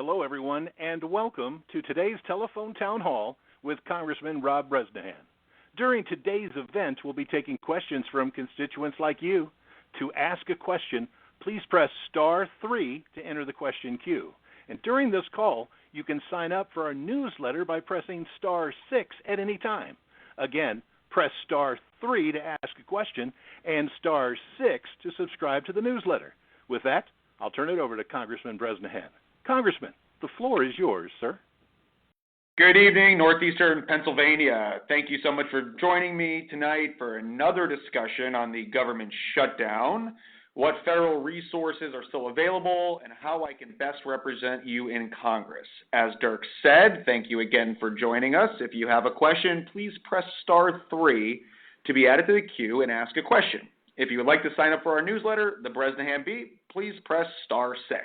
Hello, everyone, and welcome to today's telephone town hall with Congressman Rob Bresnahan. During today's event, we'll be taking questions from constituents like you. To ask a question, please press star 3 to enter the question queue. And during this call, you can sign up for our newsletter by pressing star 6 at any time. Again, press star 3 to ask a question and star 6 to subscribe to the newsletter. With that, I'll turn it over to Congressman Bresnahan. Congressman, the floor is yours, sir. Good evening, Northeastern Pennsylvania. Thank you so much for joining me tonight for another discussion on the government shutdown, what federal resources are still available, and how I can best represent you in Congress. As Dirk said, thank you again for joining us. If you have a question, please press star 3 to be added to the queue and ask a question. If you would like to sign up for our newsletter, The Bresnahan Beat, please press star 6.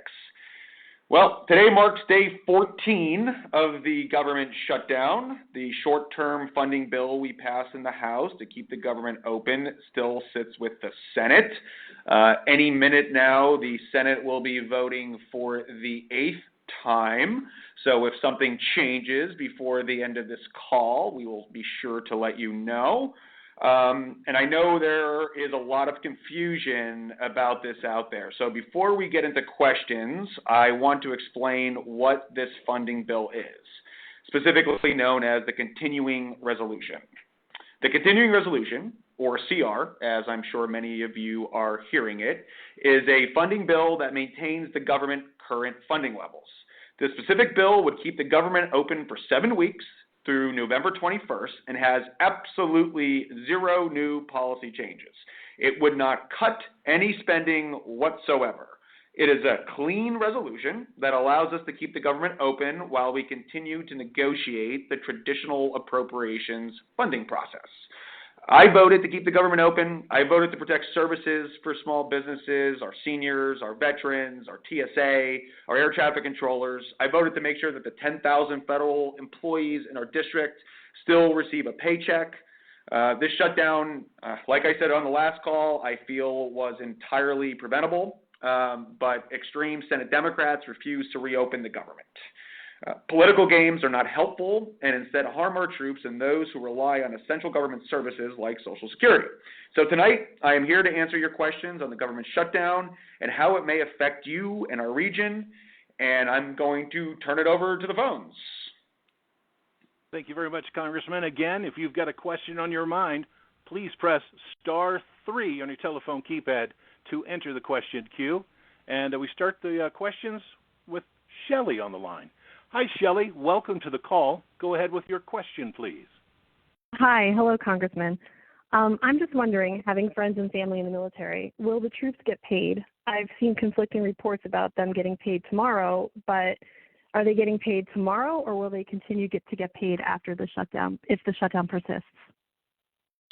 Well, today marks day 14 of the government shutdown. The short-term funding bill we passed in the House to keep the government open still sits with the Senate. Any minute now, the Senate will be voting for the 8th time. So if something changes before the end of this call, we will be sure to let you know. And I know there is a lot of confusion about this out there. So before we get into questions, I want to explain what this funding bill is, specifically known as the Continuing Resolution. The Continuing Resolution, or CR, as I'm sure many of you are hearing it, is a funding bill that maintains the government's current funding levels. The specific bill would keep the government open for 7 weeks through November 21st and has absolutely zero new policy changes. It would not cut any spending whatsoever. It is a clean resolution that allows us to keep the government open while we continue to negotiate the traditional appropriations funding process. I voted to keep the government open. I voted to protect services for small businesses, our seniors, our veterans, our TSA, our air traffic controllers. I voted to make sure that the 10,000 federal employees in our district still receive a paycheck. This shutdown, like I said on the last call, I feel was entirely preventable, but extreme Senate Democrats refuse to reopen the government. Political games are not helpful and instead harm our troops and those who rely on essential government services like Social Security. So tonight, I am here to answer your questions on the government shutdown and how it may affect you and our region, and I'm going to turn it over to the phones. Thank you very much, Congressman. Again, if you've got a question on your mind, please press star 3 on your telephone keypad to enter the question queue. And we start the questions with Shelley on the line. Hi, Shelley. Welcome to the call. Go ahead with your question, please. Hi. Hello, Congressman. I'm just wondering, having friends and family in the military, will the troops get paid? I've seen conflicting reports about them getting paid tomorrow, but are they getting paid tomorrow, or will they continue to get paid after the shutdown, if the shutdown persists?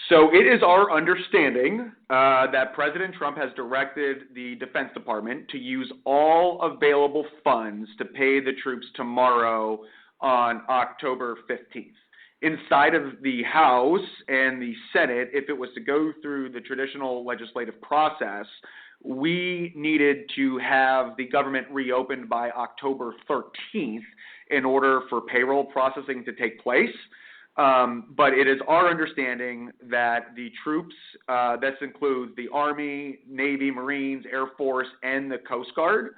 So it is our understanding that President Trump has directed the Defense Department to use all available funds to pay the troops tomorrow on October 15th. Inside of the House and the Senate, if it was to go through the traditional legislative process, we needed to have the government reopened by October 13th in order for payroll processing to take place. But it is our understanding that the troops, this includes the Army, Navy, Marines, Air Force, and the Coast Guard,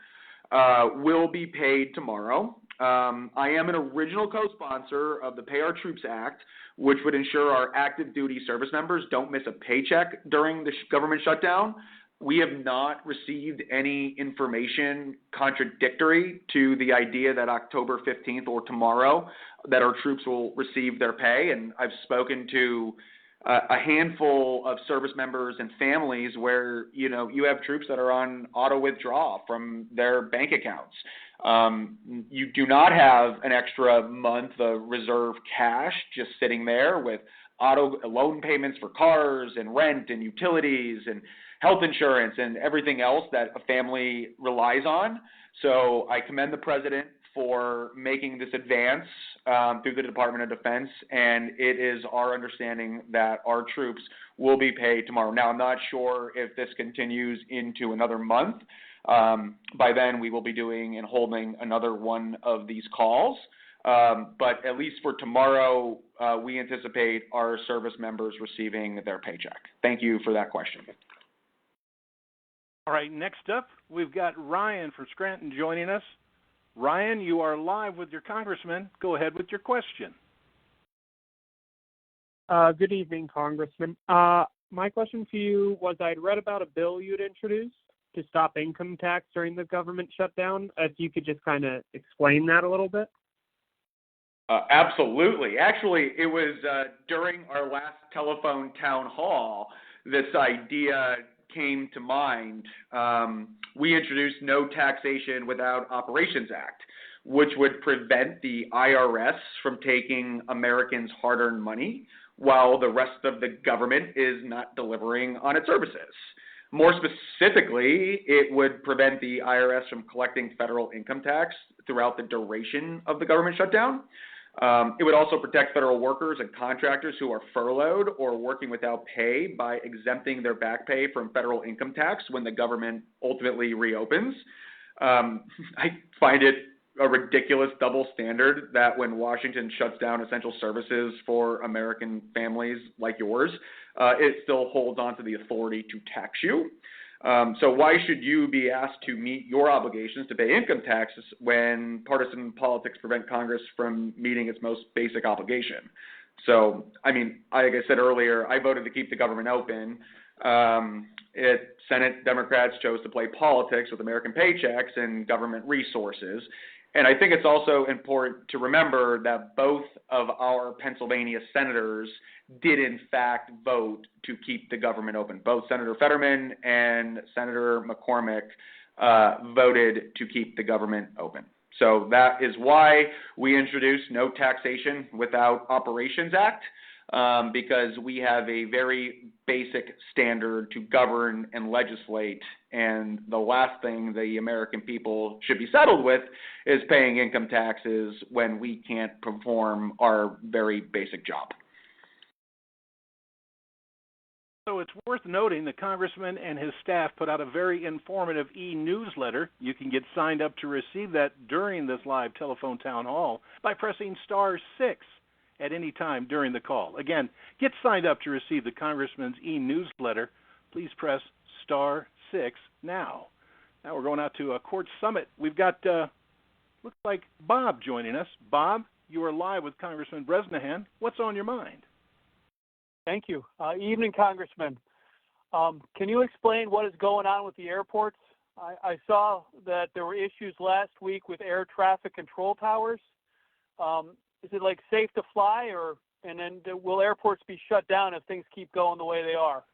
will be paid tomorrow. I am an original co-sponsor of the Pay Our Troops Act, which would ensure our active duty service members don't miss a paycheck during the government shutdown. We have not received any information contradictory to the idea that October 15th or tomorrow that our troops will receive their pay. And I've spoken to a handful of service members and families where, you have troops that are on auto withdrawal from their bank accounts. You do not have an extra month of reserve cash just sitting there with auto loan payments for cars and rent and utilities and health insurance and everything else that a family relies on. So I commend the president for making this advance through the Department of Defense, and it is our understanding that our troops will be paid tomorrow. Now, I'm not sure if this continues into another month. By then, we will be doing and holding another one of these calls. But at least for tomorrow, we anticipate our service members receiving their paycheck. Thank you for that question. All right, next up, we've got Ryan from Scranton joining us. Ryan, you are live with your congressman. Go ahead with your question. Good evening, Congressman. My question to you was I'd read about a bill you'd introduced to stop income tax during the government shutdown. If you could just kind of explain that a little bit. Absolutely. Actually, it was during our last telephone town hall this idea came to mind. We introduced No Taxation Without Operations Act, which would prevent the IRS from taking Americans' hard-earned money while the rest of the government is not delivering on its services. More specifically, it would prevent the IRS from collecting federal income tax throughout the duration of the government shutdown. It would also protect federal workers and contractors who are furloughed or working without pay by exempting their back pay from federal income tax when the government ultimately reopens. I find it a ridiculous double standard that when Washington shuts down essential services for American families like yours, it still holds on to the authority to tax you. So why should you be asked to meet your obligations to pay income taxes when partisan politics prevent Congress from meeting its most basic obligation? So, I mean, like I said earlier, I voted to keep the government open. Senate Democrats chose to play politics with American paychecks and government resources. And I think it's also important to remember that both of our Pennsylvania senators did in fact vote to keep the government open. Both Senator Fetterman and Senator McCormick voted to keep the government open. So that is why we introduced No Taxation Without Operations Act, because we have a very basic standard to govern and legislate, and the last thing the American people should be saddled with is paying income taxes when we can't perform our very basic job. So it's worth noting the congressman and his staff put out a very informative e-newsletter. You can get signed up to receive that during this live telephone town hall by pressing *6 at any time during the call. Again, get signed up to receive the congressman's e-newsletter. Please press *6 now. Now we're going out to a court summit. We've got, looks like Bob joining us. Bob, you are live with Congressman Bresnahan. What's on your mind? Thank you. Evening, Congressman. Can you explain what is going on with the airports? I saw that there were issues last week with air traffic control towers. Is it like safe to fly, and then will airports be shut down if things keep going the way they are?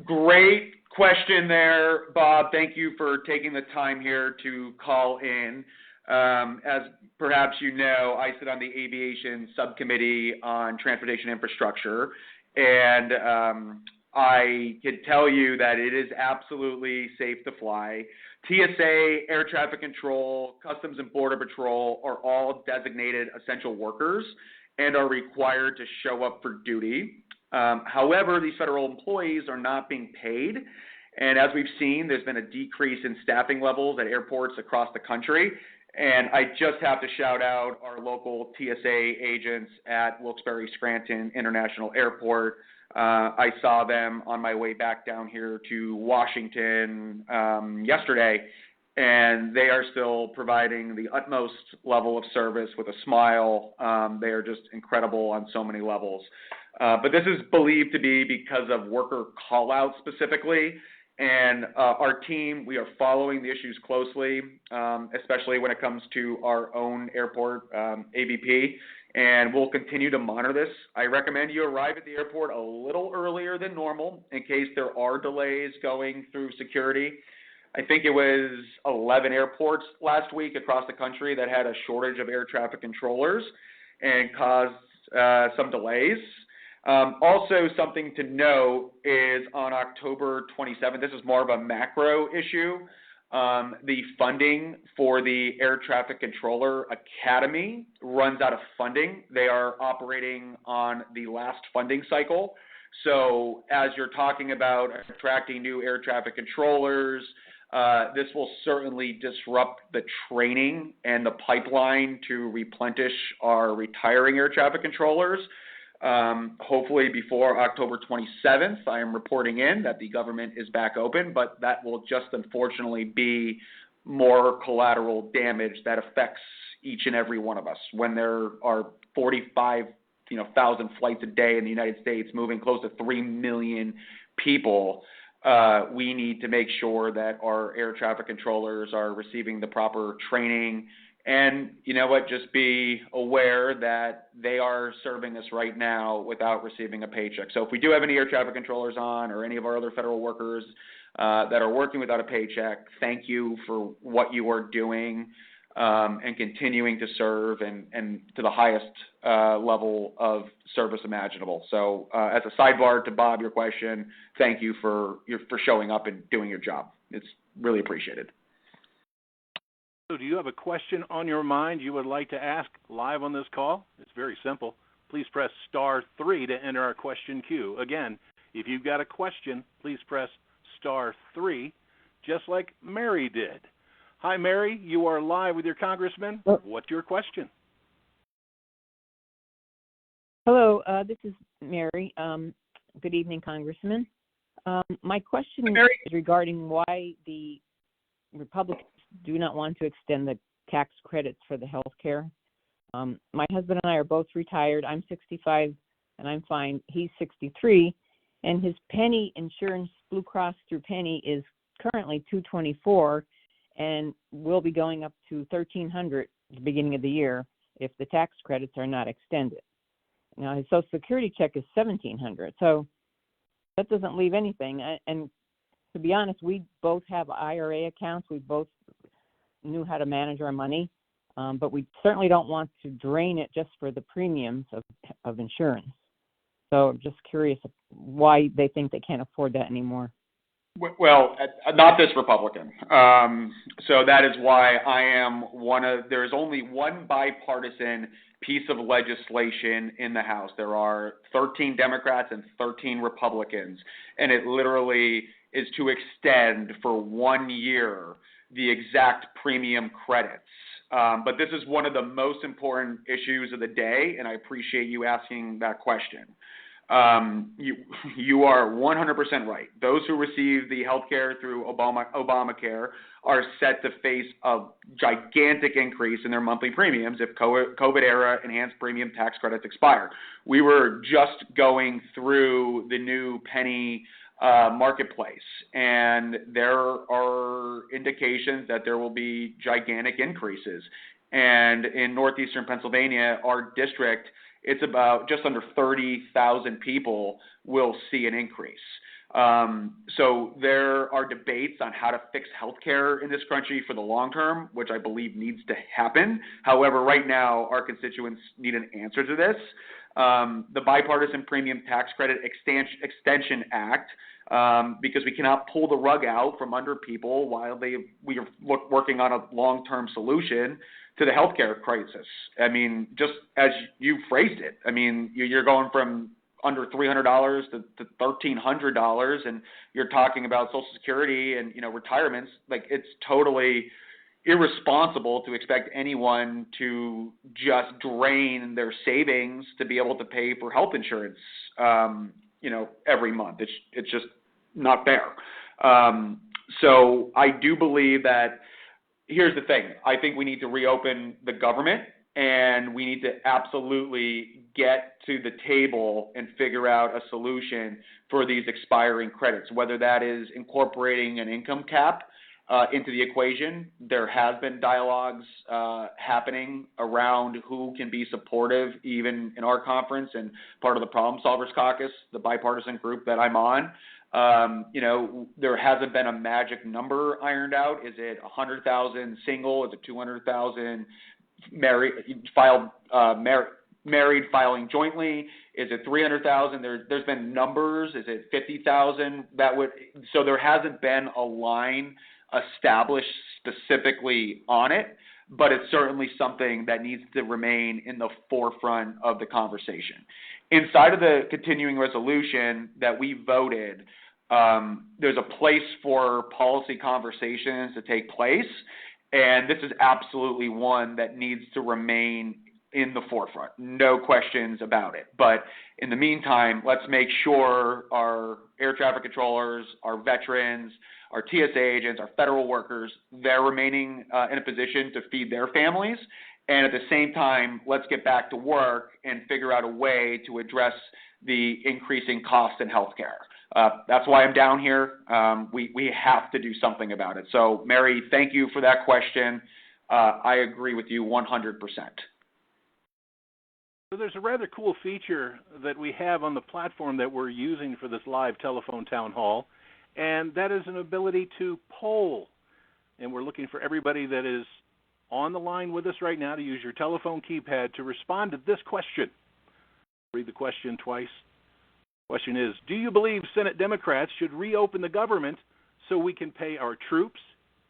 Great question there, Bob. Thank you for taking the time here to call in. As perhaps you know, I sit on the Aviation Subcommittee on Transportation Infrastructure, and I can tell you that it is absolutely safe to fly. TSA, Air Traffic Control, Customs and Border Patrol are all designated essential workers and are required to show up for duty. However, these federal employees are not being paid, and as we've seen, there's been a decrease in staffing levels at airports across the country. And I just have to shout out our local TSA agents at Wilkes-Barre Scranton International Airport. I saw them on my way back down here to Washington yesterday, and they are still providing the utmost level of service with a smile. They are just incredible on so many levels. But this is believed to be because of worker call-outs specifically. And our team, we are following the issues closely, especially when it comes to our own airport, AVP, and we'll continue to monitor this. I recommend you arrive at the airport a little earlier than normal in case there are delays going through security. I think it was 11 airports last week across the country that had a shortage of air traffic controllers and caused some delays. Also, something to note is on October 27th, this is more of a macro issue, the funding for the Air Traffic Controller Academy runs out of funding. They are operating on the last funding cycle. So as you're talking about attracting new air traffic controllers, this will certainly disrupt the training and the pipeline to replenish our retiring air traffic controllers. Hopefully before October 27th, I am reporting in that the government is back open, but that will just unfortunately be more collateral damage that affects each and every one of us. When there are 45,000 flights a day in the United States, moving close to 3 million people, we need to make sure that our air traffic controllers are receiving the proper training. And you know what, just be aware that they are serving us right now without receiving a paycheck. So if we do have any air traffic controllers on, or any of our other federal workers that are working without a paycheck, thank you for what you are doing and continuing to serve and to the highest level of service imaginable. So as a sidebar to Bob, your question, thank you for showing up and doing your job. It's really appreciated. So do you have a question on your mind you would like to ask live on this call? It's very simple. Please press *3 to enter our question queue. Again, if you've got a question, please press *3, just like Mary did. Hi, Mary. You are live with your congressman. What's your question? Hello, this is Mary. Good evening, Congressman. My question is regarding why the Republicans do not want to extend the tax credits for the health care. My husband and I are both retired. I'm 65 and I'm fine. He's 63, and his Penny insurance, Blue Cross through Penny, is currently $224 and will be going up to $1,300 at the beginning of the year if the tax credits are not extended. Now, his Social Security check is $1,700, so that doesn't leave anything. And to be honest, we both have IRA accounts. We both knew how to manage our money, but we certainly don't want to drain it just for the premiums of insurance. So I'm just curious why they think they can't afford that anymore. Well, not this Republican. So that is why I am there's only one bipartisan piece of legislation in the House. There are 13 Democrats and 13 Republicans, and it literally is to extend for 1 year the exact premium credits. But this is one of the most important issues of the day, and I appreciate you asking that question. You are 100% right. Those who receive the health care through Obamacare are set to face a gigantic increase in their monthly premiums if COVID-era enhanced premium tax credits expire. We were just going through the new Penny marketplace, and there are indications that there will be gigantic increases. And in northeastern Pennsylvania, our district, it's about just under 30,000 people will see an increase. So there are debates on how to fix healthcare in this country for the long term, which I believe needs to happen. However, right now, our constituents need an answer to this. The Bipartisan Premium Tax Credit Extension Act, because we cannot pull the rug out from under people while we are working on a long-term solution to the healthcare crisis. I mean, just as you phrased it, I mean, you're going from under $300 to $1,300, and you're talking about Social Security and retirements. Like, it's totally irresponsible to expect anyone to just drain their savings to be able to pay for health insurance, every month. It's just not fair. So I do believe that. Here's the thing. I think we need to reopen the government, and we need to absolutely get to the table and figure out a solution for these expiring credits, whether that is incorporating an income cap into the equation. There has been dialogues happening around who can be supportive, even in our conference and part of the Problem Solvers Caucus, the bipartisan group that I'm on. There hasn't been a magic number ironed out. Is it 100,000 single? Is it 200,000 married filing jointly? Is it 300,000? There's been numbers. Is it 50,000? So there hasn't been a line established specifically on it, but it's certainly something that needs to remain in the forefront of the conversation. Inside of the continuing resolution that we voted, there's a place for policy conversations to take place, and this is absolutely one that needs to remain in the forefront. No questions about it. But in the meantime, let's make sure our air traffic controllers, our veterans, our TSA agents, our federal workers, they're remaining in a position to feed their families. And at the same time, let's get back to work and figure out a way to address the increasing costs in healthcare. That's why I'm down here. We have to do something about it. So, Mary, thank you for that question. I agree with you 100%. So there's a rather cool feature that we have on the platform that we're using for this live telephone town hall, and that is an ability to poll. And we're looking for everybody that is on the line with us right now to use your telephone keypad to respond to this question. Read the question twice. Question is, do you believe Senate Democrats should reopen the government so we can pay our troops,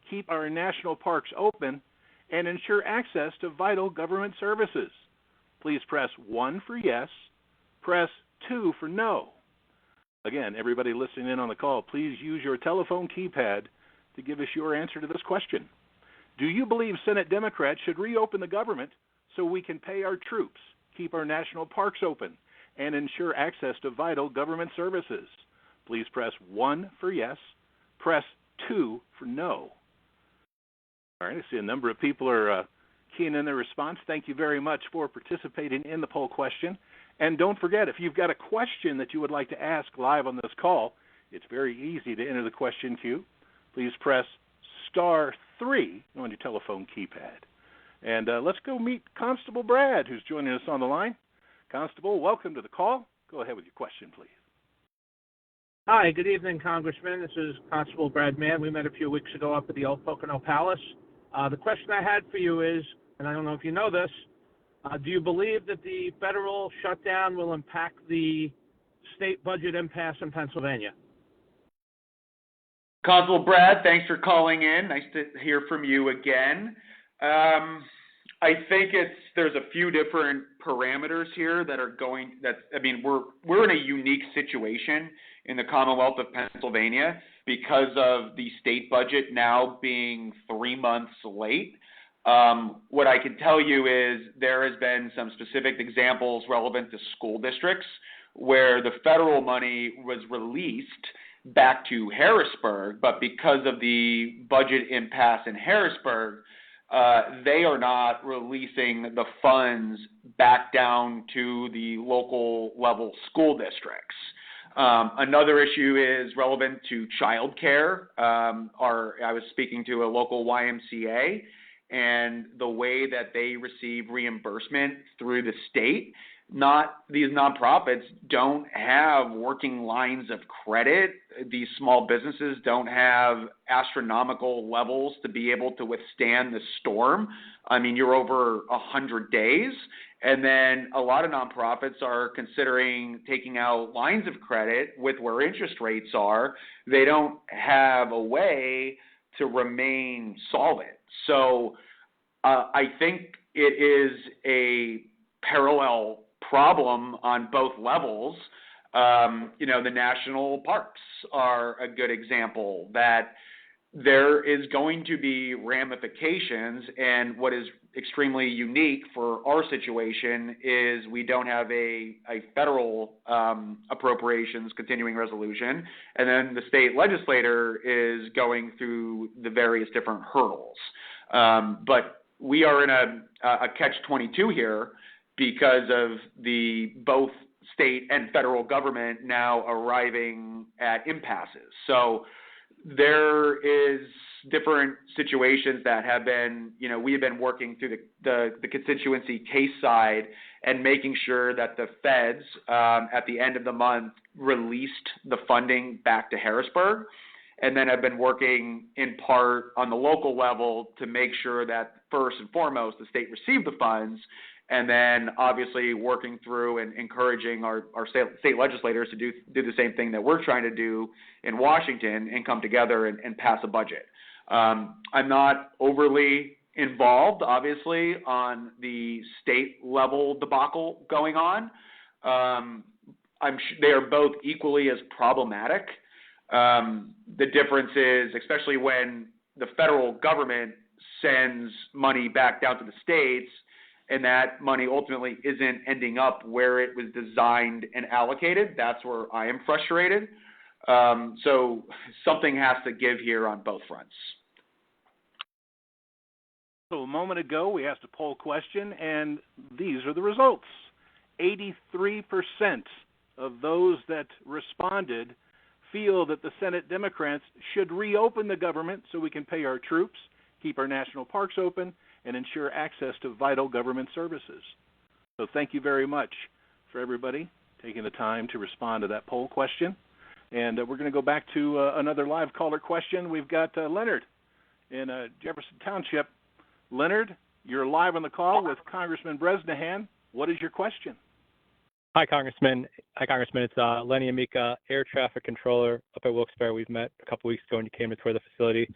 keep our national parks open, and ensure access to vital government services? Please press 1 for yes, press 2 for no. Again, everybody listening in on the call, please use your telephone keypad to give us your answer to this question. Do you believe Senate Democrats should reopen the government so we can pay our troops, keep our national parks open, and ensure access to vital government services? Please press 1 for yes, press 2 for no. All right, I see a number of people are keying in their response. Thank you very much for participating in the poll question. And don't forget, if you've got a question that you would like to ask live on this call, it's very easy to enter the question queue. Please press *3 on your telephone keypad. And let's go meet Constable Brad, who's joining us on the line. Constable, welcome to the call. Go ahead with your question, please. Hi, good evening, Congressman. This is Constable Brad Mann. We met a few weeks ago up at the old Pocono Palace. The question I had for you is, and I don't know if you know this, do you believe that the federal shutdown will impact the state budget impasse in Pennsylvania? Constable Brad, thanks for calling in. Nice to hear from you again. I think there's a few different parameters here that are we're in a unique situation in the Commonwealth of Pennsylvania because of the state budget now being 3 months late. What I can tell you is there has been some specific examples relevant to school districts where the federal money was released back to Harrisburg, but because of the budget impasse in Harrisburg, they are not releasing the funds back down to the local level school districts. Another issue is relevant to childcare. I was speaking to a local YMCA, and the way that they receive reimbursement through the state, these nonprofits don't have working lines of credit. These small businesses don't have astronomical levels to be able to withstand the storm. I mean, you're over 100 days. And then a lot of nonprofits are considering taking out lines of credit with where interest rates are. They don't have a way to remain solvent. So I think it is a parallel problem on both levels. The national parks are a good example that there is going to be ramifications, and what is extremely unique for our situation is we don't have a federal appropriations continuing resolution, and then the state legislator is going through the various different hurdles. But we are in a catch-22 here because of the both state and federal government now arriving at impasses. So there is different situations that have been, we have been working through the constituency case side and making sure that the feds at the end of the month released the funding back to Harrisburg, and then have been working in part on the local level to make sure that first and foremost the state received the funds, and then obviously working through and encouraging our state legislators to do the same thing that we're trying to do in Washington and come together and pass a budget. I'm not overly involved, obviously, on the state level debacle going on. They are both equally as problematic. The difference is, especially when the federal government sends money back down to the states, and that money ultimately isn't ending up where it was designed and allocated, that's where I am frustrated. So something has to give here on both fronts. So a moment ago, we asked a poll question, and these are the results. 83% of those that responded feel that the Senate Democrats should reopen the government so we can pay our troops, keep our national parks open, and ensure access to vital government services. So thank you very much for everybody taking the time to respond to that poll question. And we're going to go back to another live caller question. We've got Leonard in Jefferson Township. Leonard, you're live on the call with Congressman Bresnahan. What is your question? Hi, Congressman. It's Lenny Amica, Air Traffic Controller up at Wilkes-Barre. We've met a couple weeks ago when you came to tour the facility.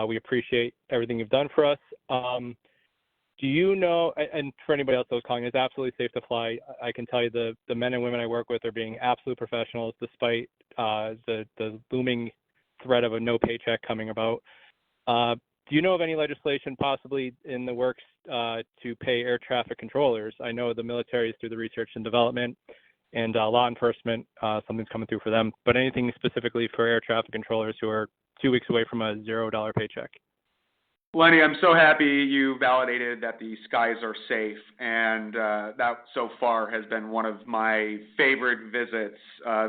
We appreciate everything you've done for us. Do you know, and for anybody else that was calling, it's absolutely safe to fly. I can tell you the men and women I work with are being absolute professionals despite the looming threat of a no paycheck coming about. Do you know of any legislation possibly in the works to pay air traffic controllers? I know the military is through the research and development, and law enforcement, something's coming through for them. But anything specifically for air traffic controllers who are 2 weeks away from a $0 paycheck? Lenny, I'm so happy you validated that the skies are safe, and that so far has been one of my favorite visits,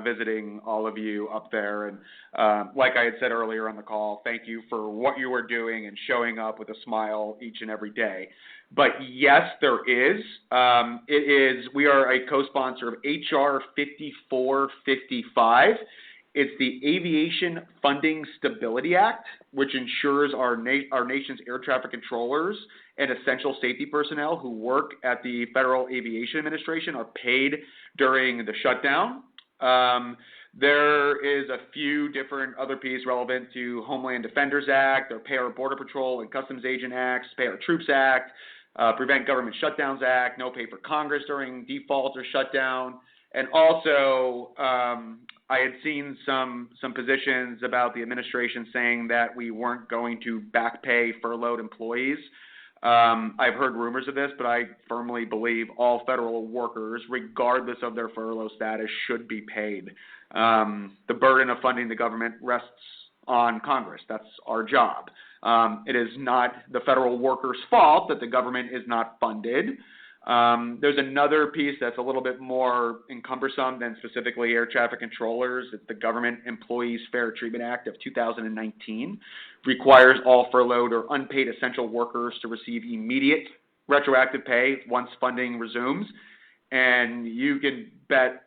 visiting all of you up there. And like I had said earlier on the call, thank you for what you are doing and showing up with a smile each and every day. But yes, there is. We are a co-sponsor of HR 5455. It's the Aviation Funding Stability Act, which ensures our nation's air traffic controllers and essential safety personnel who work at the Federal Aviation Administration are paid during the shutdown. There is a few different other pieces relevant to Homeland Defenders Act, or Pay Our Border Patrol and Customs Agent Acts, Pay Our Troops Act, Prevent Government Shutdowns Act, No Pay for Congress during default or shutdown. And also, I had seen some positions about the administration saying that we weren't going to back pay furloughed employees. I've heard rumors of this, but I firmly believe all federal workers, regardless of their furlough status, should be paid. The burden of funding the government rests on Congress. That's our job. It is not the federal workers' fault that the government is not funded. There's another piece that's a little bit more encumbersome than specifically air traffic controllers. It's the Government Employees Fair Treatment Act of 2019. Requires all furloughed or unpaid essential workers to receive immediate retroactive pay once funding resumes. And you can bet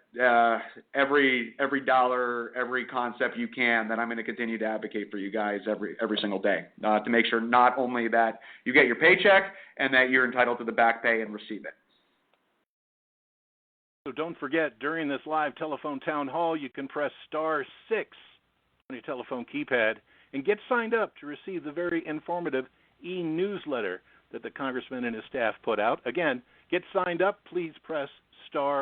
every dollar, every concept you can that I'm going to continue to advocate for you guys every single day to make sure not only that you get your paycheck and that you're entitled to the back pay and receive it. So don't forget, during this live telephone town hall, you can press *6 on your telephone keypad and get signed up to receive the very informative e-newsletter that the Congressman and his staff put out. Again, get signed up. Please press *6.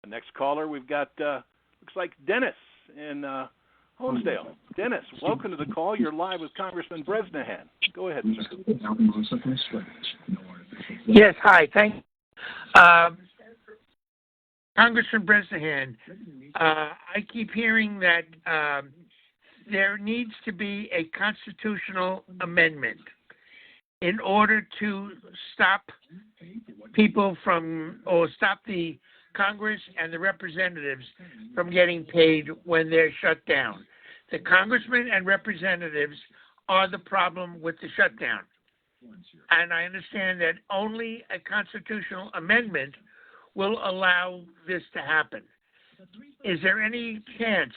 The next caller, we've got, looks like Dennis in Honesdale. Dennis, welcome to the call. You're live with Congressman Bresnahan. Go ahead, sir. Yes, hi. Thank you. Congressman Bresnahan, I keep hearing that there needs to be a constitutional amendment in order to stop people from, or stop the Congress and the representatives from getting paid when they're shut down. The congressmen and representatives are the problem with the shutdown. And I understand that only a constitutional amendment will allow this to happen. Is there any chance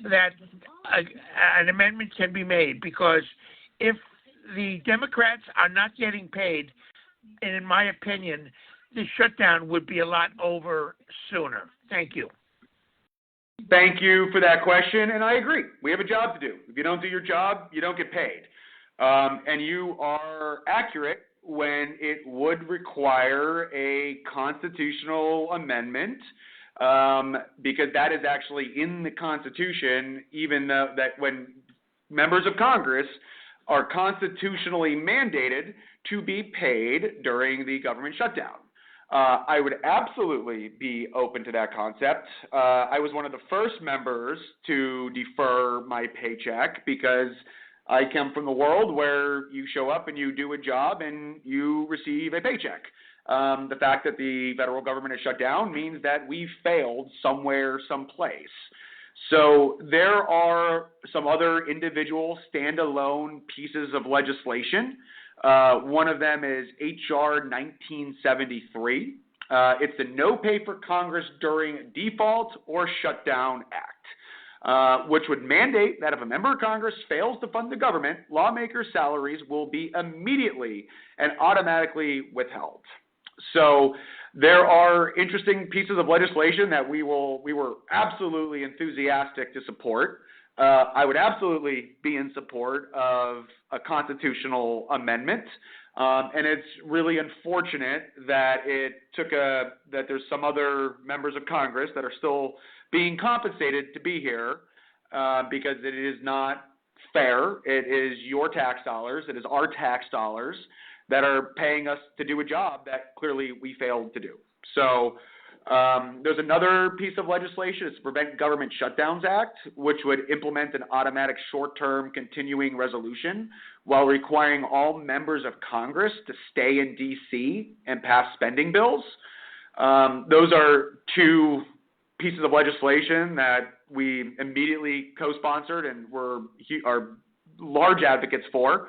that an amendment can be made? Because if the Democrats are not getting paid, in my opinion, the shutdown would be a lot over sooner. Thank you. Thank you for that question, and I agree. We have a job to do. If you don't do your job, you don't get paid. And you are accurate when it would require a constitutional amendment, because that is actually in the Constitution, even though that when members of Congress are constitutionally mandated to be paid during the government shutdown. I would absolutely be open to that concept. I was one of the first members to defer my paycheck because I come from the world where you show up and you do a job and you receive a paycheck. The fact that the federal government is shut down means that we've failed somewhere, someplace. So there are some other individual standalone pieces of legislation. One of them is H.R. 1973. It's the No Pay for Congress During Default or Shutdown Act, which would mandate that if a member of Congress fails to fund the government, lawmakers' salaries will be immediately and automatically withheld. So there are interesting pieces of legislation that we were absolutely enthusiastic to support. I would absolutely be in support of a constitutional amendment, and it's really unfortunate that that there's some other members of Congress that are still being compensated to be here, because it is not fair. It is your tax dollars, it is our tax dollars that are paying us to do a job that clearly we failed to do. So there's another piece of legislation. It's the Prevent Government Shutdowns Act, which would implement an automatic short-term continuing resolution while requiring all members of Congress to stay in D.C. and pass spending bills. Those are two pieces of legislation that we immediately co-sponsored and are large advocates for.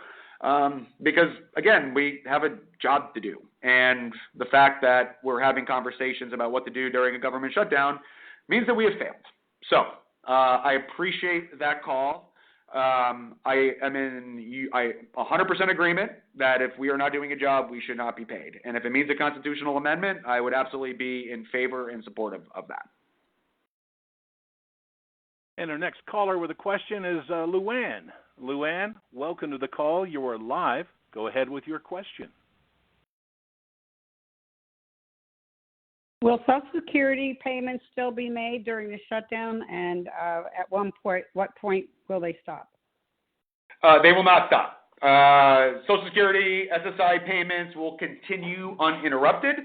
Because, again, we have a job to do. And the fact that we're having conversations about what to do during a government shutdown means that we have failed. So I appreciate that call. I am in 100% agreement that if we are not doing a job, we should not be paid. And if it means a constitutional amendment, I would absolutely be in favor and support of that. And our next caller with a question is Luann. Luann, welcome to the call. You are live. Go ahead with your question. Will Social Security payments still be made during the shutdown, and at what point will they stop? They will not stop. Social Security, SSI payments will continue uninterrupted.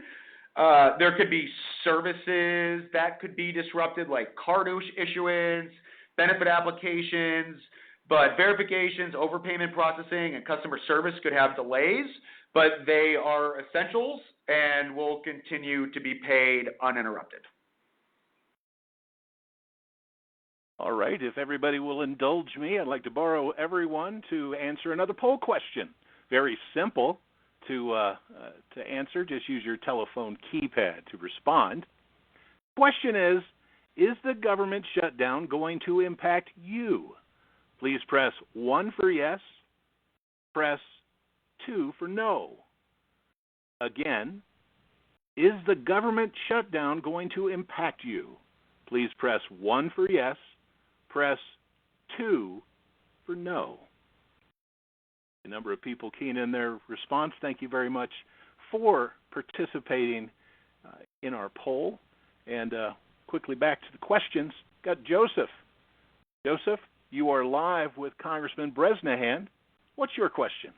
There could be services that could be disrupted, like card issuance, benefit applications, but verifications, overpayment processing, and customer service could have delays, but they are essentials and will continue to be paid uninterrupted. All right. If everybody will indulge me, I'd like to borrow everyone to answer another poll question. Very simple to answer. Just use your telephone keypad to respond. Question is the government shutdown going to impact you? Please press 1 for yes, press 2 for no. Again, is the government shutdown going to impact you? Please press 1 for yes, press 2 for no. A number of people keying in their response. Thank you very much for participating in our poll. And quickly back to the questions. Got Joseph. Joseph, you are live with Congressman Bresnahan. What's your question?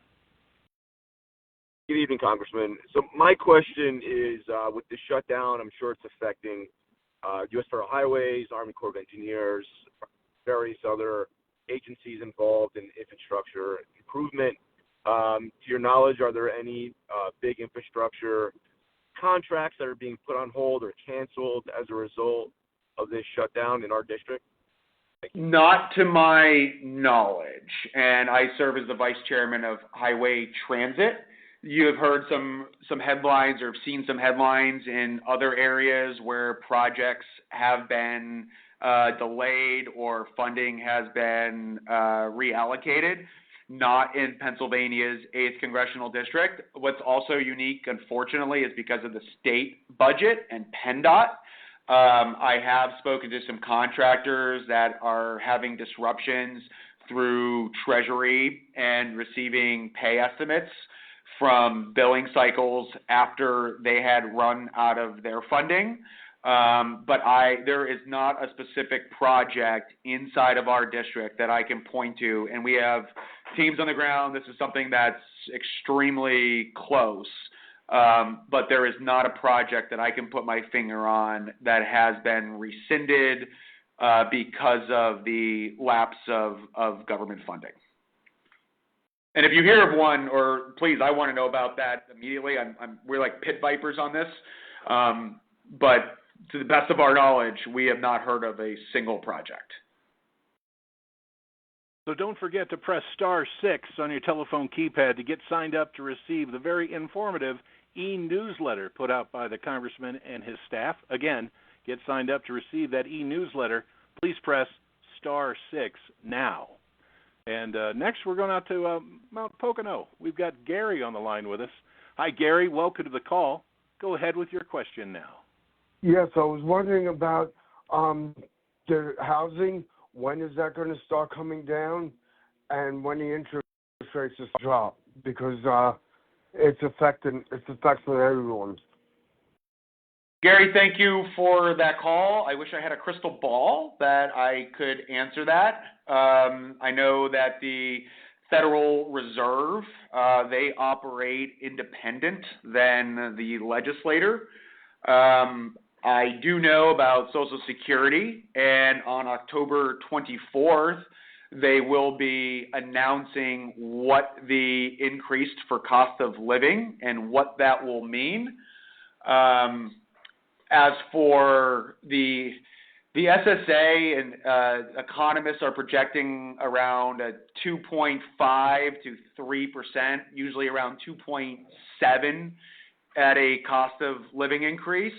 Good evening, Congressman. So my question is, with the shutdown, I'm sure it's affecting U.S. Federal Highways, Army Corps of Engineers, various other agencies involved in infrastructure improvement. To your knowledge, are there any big infrastructure contracts that are being put on hold or canceled as a result of this shutdown in our district? Not to my knowledge, and I serve as the vice chairman of Highway Transit. You have heard some headlines or have seen some headlines in other areas where projects have been delayed or funding has been reallocated, not in Pennsylvania's 8th Congressional District. What's also unique, unfortunately, is because of the state budget and PennDOT. I have spoken to some contractors that are having disruptions through Treasury and receiving pay estimates from billing cycles after they had run out of their funding. But there is not a specific project inside of our district that I can point to, and we have teams on the ground. This is something that's extremely close, but there is not a project that I can put my finger on that has been rescinded because of the lapse of government funding. And if you hear of one, or please, I want to know about that immediately. We're like pit vipers on this, but to the best of our knowledge, we have not heard of a single project. So don't forget to press *6 on your telephone keypad to get signed up to receive the very informative e-newsletter put out by the Congressman and his staff. Again, get signed up to receive that e-newsletter. Please press *6 now. And next we're going out to Mount Pocono. We've got Gary on the line with us. Hi, Gary. Welcome to the call. Go ahead with your question now. Yes, I was wondering about the housing. When is that going to start coming down, and when the interest rates just drop? Because it's affecting everyone. Gary, thank you for that call. I wish I had a crystal ball that I could answer that. I know that the Federal Reserve, they operate independent than the legislator. I do know about Social Security, and on October 24th, they will be announcing what the increased for cost of living and what that will mean. As for the SSA, and economists are projecting around a 2.5 to 3%, usually around 2.7 at a cost of living increase.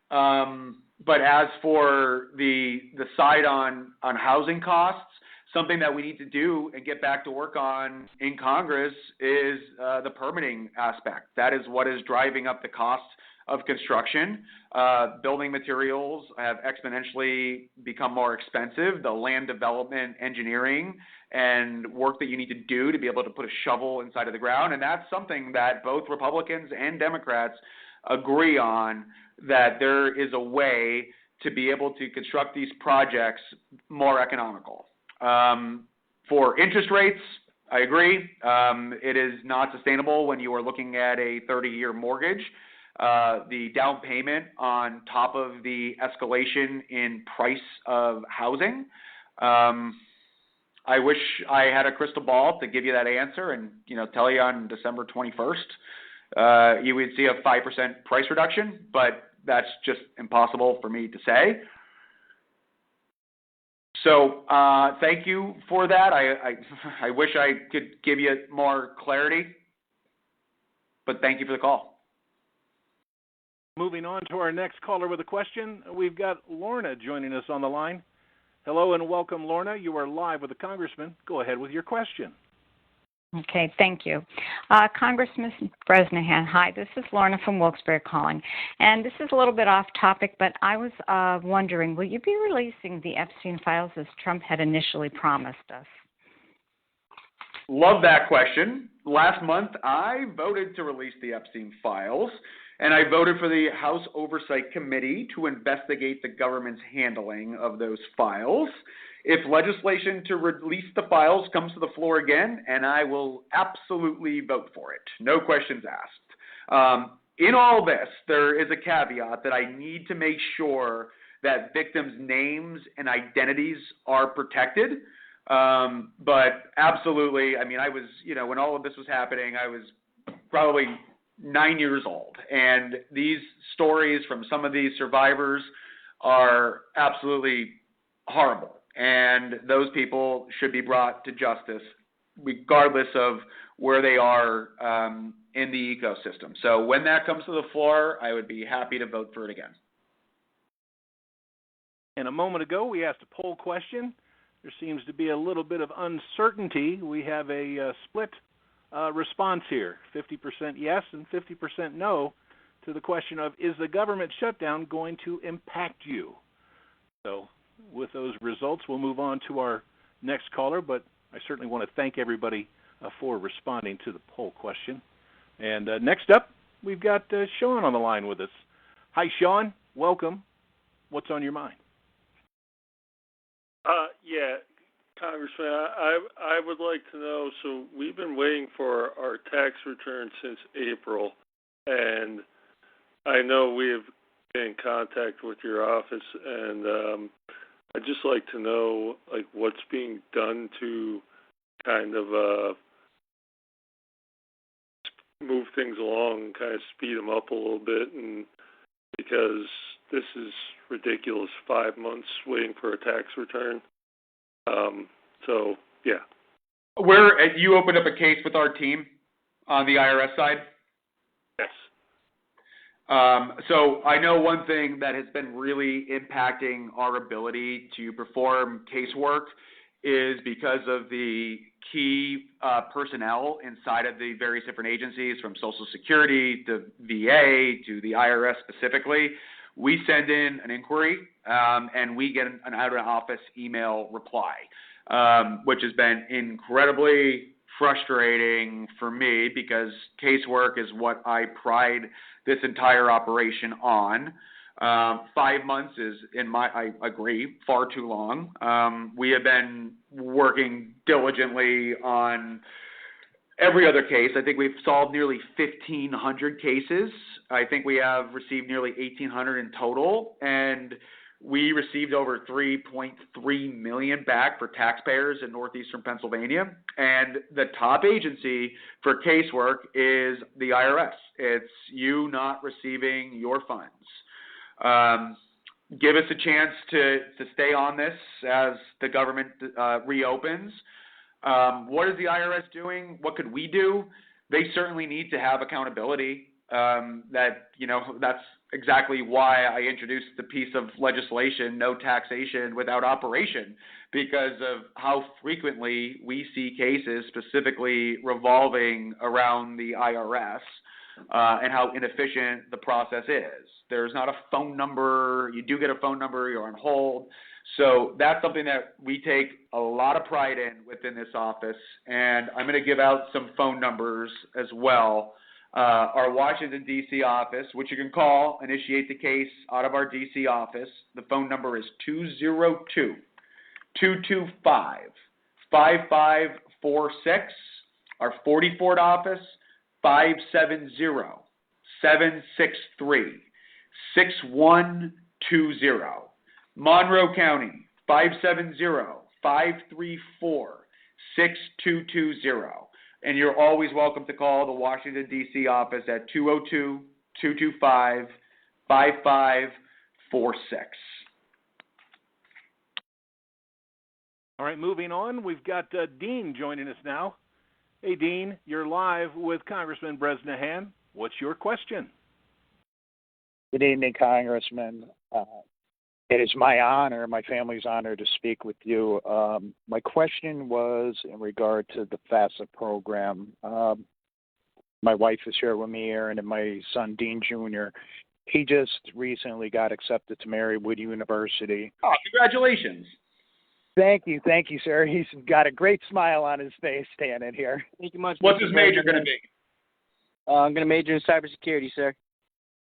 But as for the side on housing costs, something that we need to do and get back to work on in Congress is the permitting aspect. That is what is driving up the cost of construction. Building materials have exponentially become more expensive. The land development, engineering, and work that you need to do to be able to put a shovel inside of the ground, and that's something that both Republicans and Democrats agree on, that there is a way to be able to construct these projects more economical. For interest rates, I agree. It is not sustainable when you are looking at a 30-year mortgage. The down payment on top of the escalation in price of housing. I wish I had a crystal ball to give you that answer and tell you on December 21st you would see a 5% price reduction, but that's just impossible for me to say. So thank you for that. I wish I could give you more clarity, but thank you for the call. Moving on to our next caller with a question, we've got Lorna joining us on the line. Hello and welcome, Lorna. You are live with the Congressman. Go ahead with your question. Okay, thank you. Congressman Bresnahan, hi, this is Lorna from Wilkes-Barre calling. And this is a little bit off topic, but I was wondering, will you be releasing the Epstein files as Trump had initially promised us? Love that question. Last month, I voted to release the Epstein files, and I voted for the House Oversight Committee to investigate the government's handling of those files. If legislation to release the files comes to the floor again, and I will absolutely vote for it. No questions asked. In all this, there is a caveat that I need to make sure that victims' names and identities are protected. But absolutely, I mean, I was, when all of this was happening, I was probably 9 years old. And these stories from some of these survivors are absolutely horrible. And those people should be brought to justice regardless of where they are in the ecosystem. So when that comes to the floor, I would be happy to vote for it again. And a moment ago, we asked a poll question. There seems to be a little bit of uncertainty. We have a split response here, 50% yes and 50% no to the question of, is the government shutdown going to impact you? So with those results, we'll move on to our next caller, but I certainly want to thank everybody for responding to the poll question. And next up, we've got Sean on the line with us. Hi, Sean. Welcome. What's on your mind? Yeah, Congressman, I would like to know, so we've been waiting for our tax return since April, and I know we have been in contact with your office, and I'd just like to know, like, what's being done to kind of move things along and kind of speed them up a little bit, and because this is ridiculous, 5 months waiting for a tax return. So, yeah. You opened up a case with our team on the IRS side? Yes. So I know one thing that has been really impacting our ability to perform casework is because of the key personnel inside of the various different agencies, from Social Security to VA to the IRS specifically. We send in an inquiry, and we get an out-of-office email reply, which has been incredibly frustrating for me because casework is what I pride this entire operation on. 5 months is, I agree, far too long. We have been working diligently on every other case. I think we've solved nearly 1,500 cases. I think we have received nearly 1,800 in total, and we received over $3.3 million back for taxpayers in northeastern Pennsylvania. And the top agency for casework is the IRS. It's you not receiving your funds. Give us a chance to stay on this as the government reopens. What is the IRS doing? What could we do? They certainly need to have accountability. That's exactly why I introduced the piece of legislation, no taxation without operation, because of how frequently we see cases specifically revolving around the IRS and how inefficient the process is. There's not a phone number. You do get a phone number, you're on hold. So that's something that we take a lot of pride in within this office, and I'm going to give out some phone numbers as well. Our Washington, D.C. office, which you can call, initiate the case out of our D.C. office. The phone number is 202-225-5546. Our 44th office, 570-763-6120. Monroe County, 570-534-6220. And you're always welcome to call the Washington, D.C. office at 202-225-5546. All right, moving on, we've got Dean joining us now. Hey, Dean, you're live with Congressman Bresnahan. What's your question? Good evening, Congressman. It is my honor, my family's honor, to speak with you. My question was in regard to the FAFSA program. My wife is here with me, Aaron, and my son, Dean Jr. He just recently got accepted to Marywood University. Oh, congratulations. Thank you, sir. He's got a great smile on his face standing here. Thank you much. What's his major going to be? I'm going to major in cybersecurity, sir.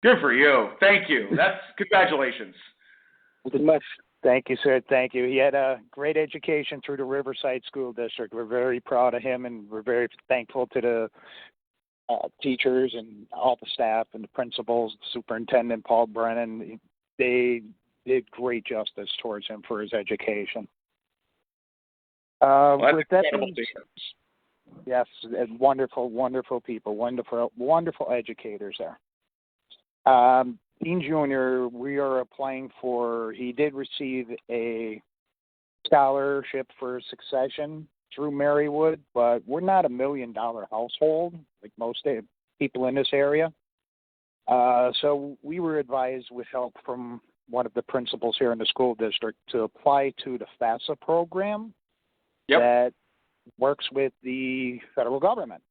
Good for you. Thank you. That's congratulations. Thank you much. Thank you, sir. Thank you. He had a great education through the Riverside School District. We're very proud of him, and we're very thankful to the teachers and all the staff and the principals, the superintendent, Paul Brennan. They did great justice towards him for his education. With that being said, yes, wonderful, wonderful people, wonderful educators there. Dean Jr., we are applying for, he did receive a scholarship for succession through Marywood, but we're not $1 million household like most people in this area. So we were advised with help from one of the principals here in the school district to apply to the FAFSA program. Yep. That works with the federal government.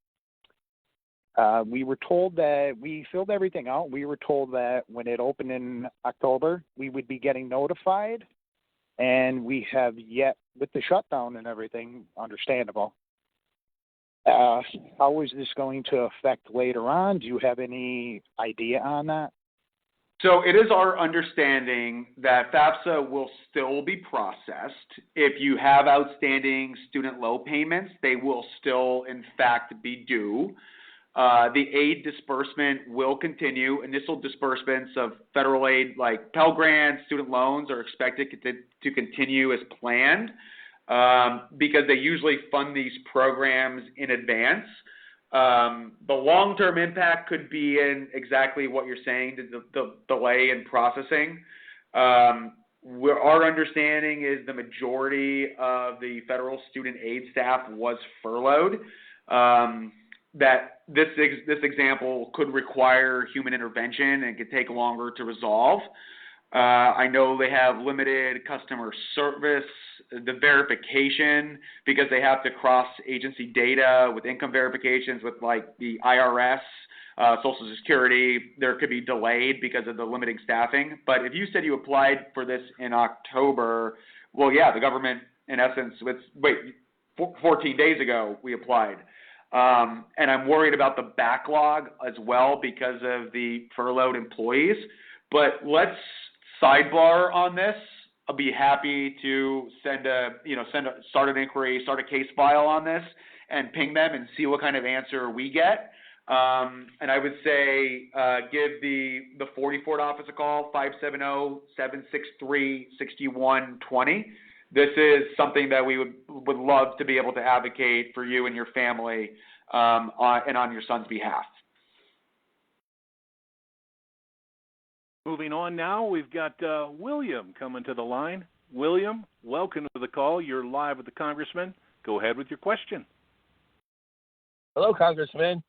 We were told that we filled everything out. We were told that when it opened in October, we would be getting notified, and we have yet, with the shutdown and everything, understandable. How is this going to affect later on? Do you have any idea on that? So it is our understanding that FAFSA will still be processed. If you have outstanding student loan payments, they will still, in fact, be due. The aid disbursement will continue. Initial disbursements of federal aid like Pell Grants, student loans are expected to continue as planned because they usually fund these programs in advance. The long-term impact could be in exactly what you're saying, the delay in processing. Our understanding is the majority of the federal student aid staff was furloughed. That this example could require human intervention and could take longer to resolve. I know they have limited customer service, the verification, because they have to cross agency data with income verifications with like the IRS, Social Security. There could be delayed because of the limiting staffing. But if you said you applied for this in October, well, yeah, the government, in essence, 14 days ago we applied. And I'm worried about the backlog as well because of the furloughed employees. But let's sidebar on this. I'll be happy to start an inquiry, start a case file on this, and ping them and see what kind of answer we get. And I would say give the 40 Fort office a call, 570-763-6120. This is something that we would love to be able to advocate for you and your family and on your son's behalf. Moving on now, we've got William coming to the line. William, welcome to the call. You're live with the Congressman. Go ahead with your question. Hello, Congressman.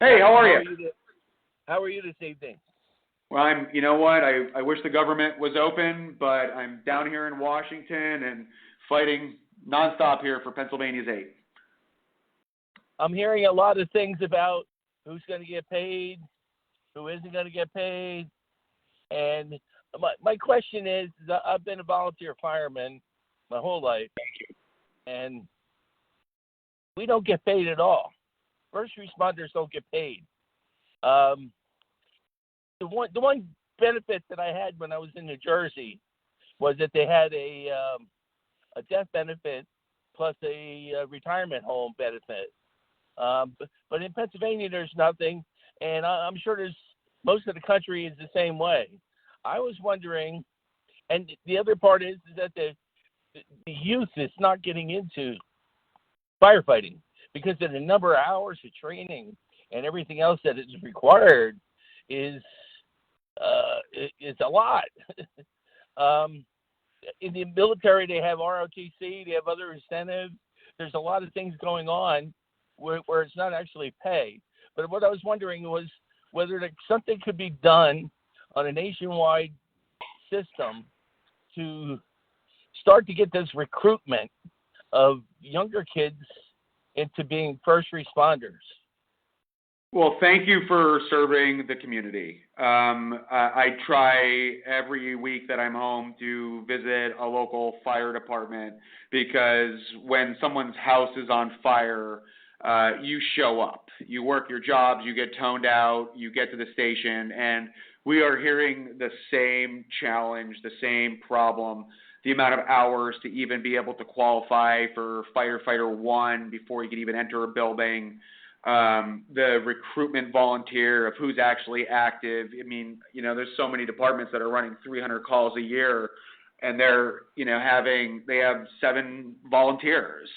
Hey, how are you? How are you this evening? Well, you know what? I wish the government was open, but I'm down here in Washington and fighting nonstop here for Pennsylvania's aid. I'm hearing a lot of things about who's going to get paid, who isn't going to get paid. And my question is, I've been a volunteer fireman my whole life. Thank you. And we don't get paid at all. First responders don't get paid. The one benefit that I had when I was in New Jersey was that they had a death benefit plus a retirement home benefit. But in Pennsylvania, there's nothing, and I'm sure most of the country is the same way. I was wondering, and the other part is that the youth is not getting into firefighting because of the number of hours of training and everything else that is required is a lot. In the military, they have ROTC, they have other incentives. There's a lot of things going on where it's not actually pay. But what I was wondering was whether something could be done on a nationwide system to start to get this recruitment of younger kids into being first responders. Well, thank you for serving the community. I try every week that I'm home to visit a local fire department because when someone's house is on fire, you show up. You work your jobs, you get toned out, you get to the station, and we are hearing the same challenge, the same problem, the amount of hours to even be able to qualify for firefighter 1 before you can even enter a building. The recruitment volunteer of who's actually active. I mean, there's so many departments that are running 300 calls a year, and they have 7 volunteers.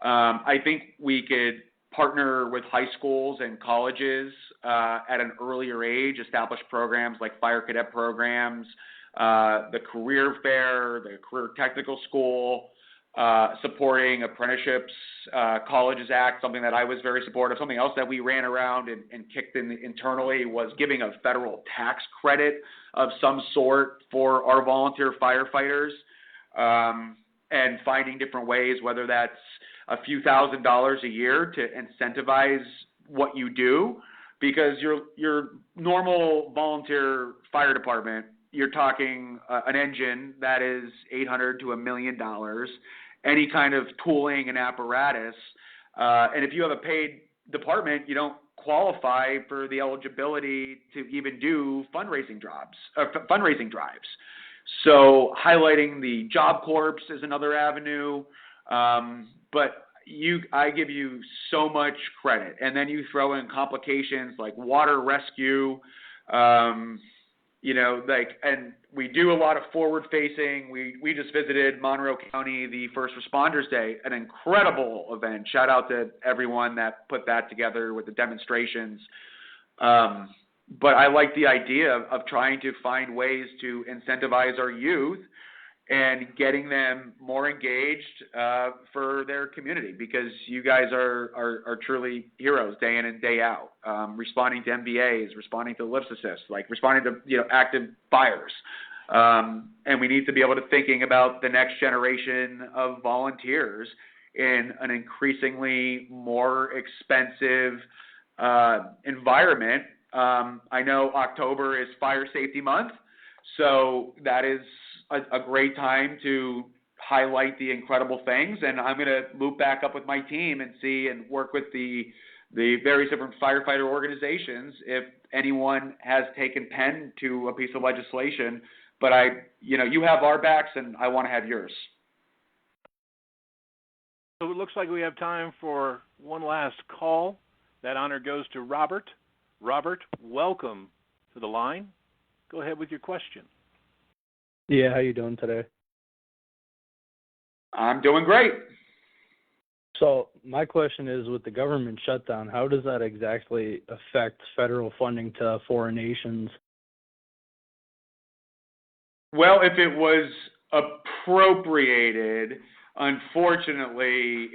I think we could partner with high schools and colleges at an earlier age, establish programs like fire cadet programs, the career fair, the career technical school, supporting apprenticeships, Colleges Act, something that I was very supportive. Something else that we ran around and kicked in internally was giving a federal tax credit of some sort for our volunteer firefighters, and finding different ways, whether that's a few $1,000s a year to incentivize what you do, because your normal volunteer fire department, you're talking an engine that is $800 to $1 million, any kind of tooling and apparatus, and if you have a paid department, you don't qualify for the eligibility to even do fundraising drives. So highlighting the Job Corps is another avenue, but I give you so much credit, and then you throw in complications like water rescue, and we do a lot of forward facing. We just visited Monroe County, the First Responders Day, an incredible event. Shout out to everyone that put that together with the demonstrations. But I like the idea of trying to find ways to incentivize our youth and getting them more engaged for their community, because you guys are truly heroes day in and day out, responding to MVAs, responding to lifts assists, responding to active fires. And we need to be able to thinking about the next generation of volunteers in an increasingly more expensive environment. I know October is Fire Safety Month, so that is a great time to highlight the incredible things. And I'm going to loop back up with my team and see and work with the various different firefighter organizations if anyone has taken pen to a piece of legislation. But you have our backs, and I want to have yours. So it looks like we have time for one last call. That honor goes to Robert. Robert, welcome to the line. Go ahead with your question. Yeah, how you doing today? I'm doing great. So my question is, with the government shutdown, how does that exactly affect federal funding to foreign nations? Well, if it was appropriated, fortunately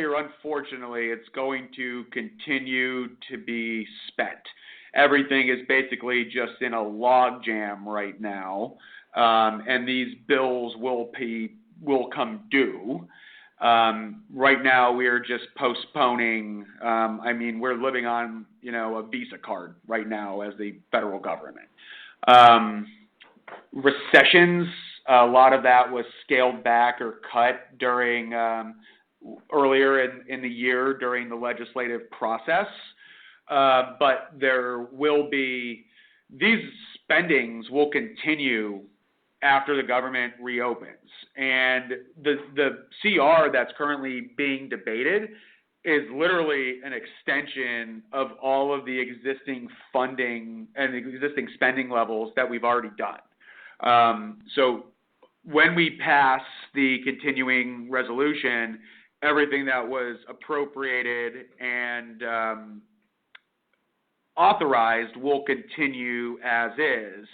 or unfortunately, it's going to continue to be spent. Everything is basically just in a logjam right now, and these bills will come due. Right now, we are just postponing. We're living on a Visa card right now as the federal government. Recessions, a lot of that was scaled back or cut during earlier in the year during the legislative process. But there will be, these spendings will continue after the government reopens. And the CR that's currently being debated is literally an extension of all of the existing funding and existing spending levels that we've already done. So when we pass the continuing resolution, everything that was appropriated and authorized will continue as is.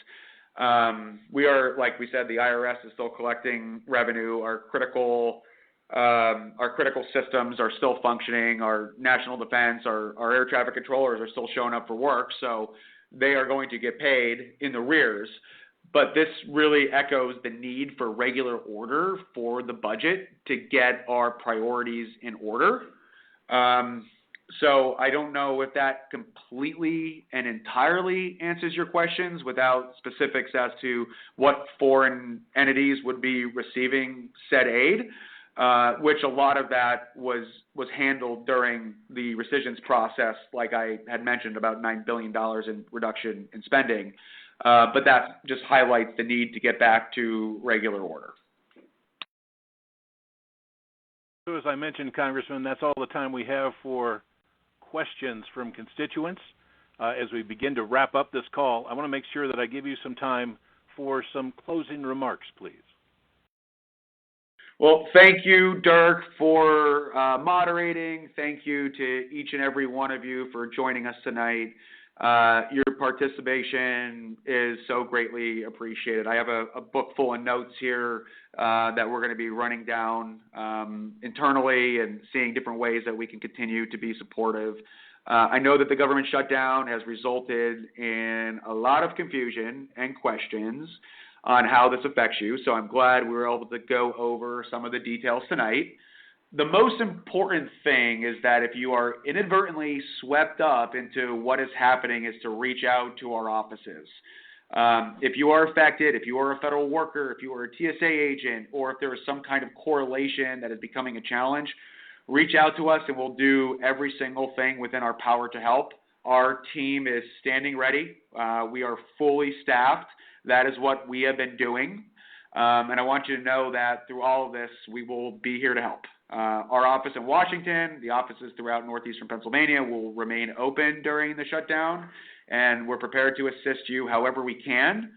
We are, like we said, the IRS is still collecting revenue. Our critical systems are still functioning. Our national defense, our air traffic controllers are still showing up for work, so they are going to get paid in the rears. But this really echoes the need for regular order for the budget to get our priorities in order. So I don't know if that completely and entirely answers your questions without specifics as to what foreign entities would be receiving said aid, which a lot of that was handled during the rescissions process, like I had mentioned, about $9 billion in reduction in spending. But that just highlights the need to get back to regular order. So as I mentioned, Congressman, that's all the time we have for questions from constituents. As we begin to wrap up this call, I want to make sure that I give you some time for some closing remarks, please. Well, thank you, Dirk, for moderating. Thank you to each and every one of you for joining us tonight. Your participation is so greatly appreciated. I have a book full of notes here that we're going to be running down internally and seeing different ways that we can continue to be supportive. I know that the government shutdown has resulted in a lot of confusion and questions on how this affects you, so I'm glad we were able to go over some of the details tonight. the most important thing is that if you are inadvertently swept up into what is happening is to reach out to our offices. If you are affected, if you are a federal worker, if you are a TSA agent, or if there is some kind of correlation that is becoming a challenge, reach out to us and we'll do every single thing within our power to help. Our team is standing ready. We are fully staffed. That is what we have been doing. And I want you to know that through all of this, we will be here to help. Our office in Washington, the offices throughout northeastern Pennsylvania will remain open during the shutdown, and we're prepared to assist you however we can.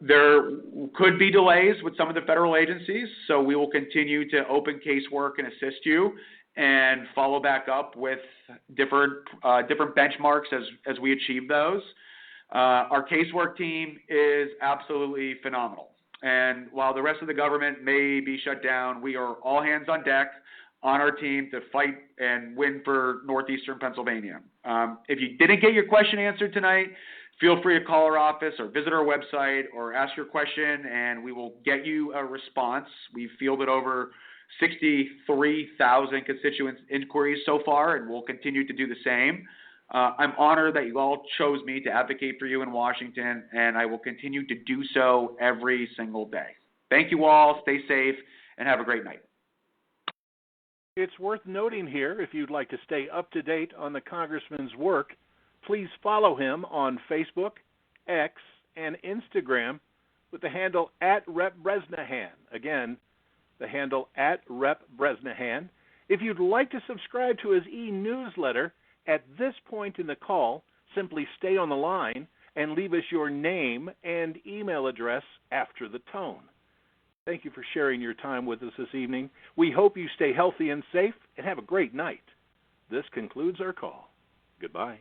There could be delays with some of the federal agencies, so we will continue to open casework and assist you and follow back up with different benchmarks as we achieve those. Our casework team is absolutely phenomenal. And while the rest of the government may be shut down, we are all hands on deck on our team to fight and win for northeastern Pennsylvania. If you didn't get your question answered tonight, feel free to call our office or visit our website or ask your question, and we will get you a response. We've fielded over 63,000 constituent inquiries so far, and we'll continue to do the same. I'm honored that you all chose me to advocate for you in Washington, and I will continue to do so every single day. Thank you all. Stay safe, and have a great night. It's worth noting here, if you'd like to stay up to date on the Congressman's work, please follow him on Facebook, X, and Instagram with the handle @RepBresnahan. Again, the handle @RepBresnahan. If you'd like to subscribe to his e-newsletter, at this point in the call, simply stay on the line and leave us your name and email address after the tone. Thank you for sharing your time with us this evening. We hope you stay healthy and safe and have a great night. This concludes our call. Goodbye.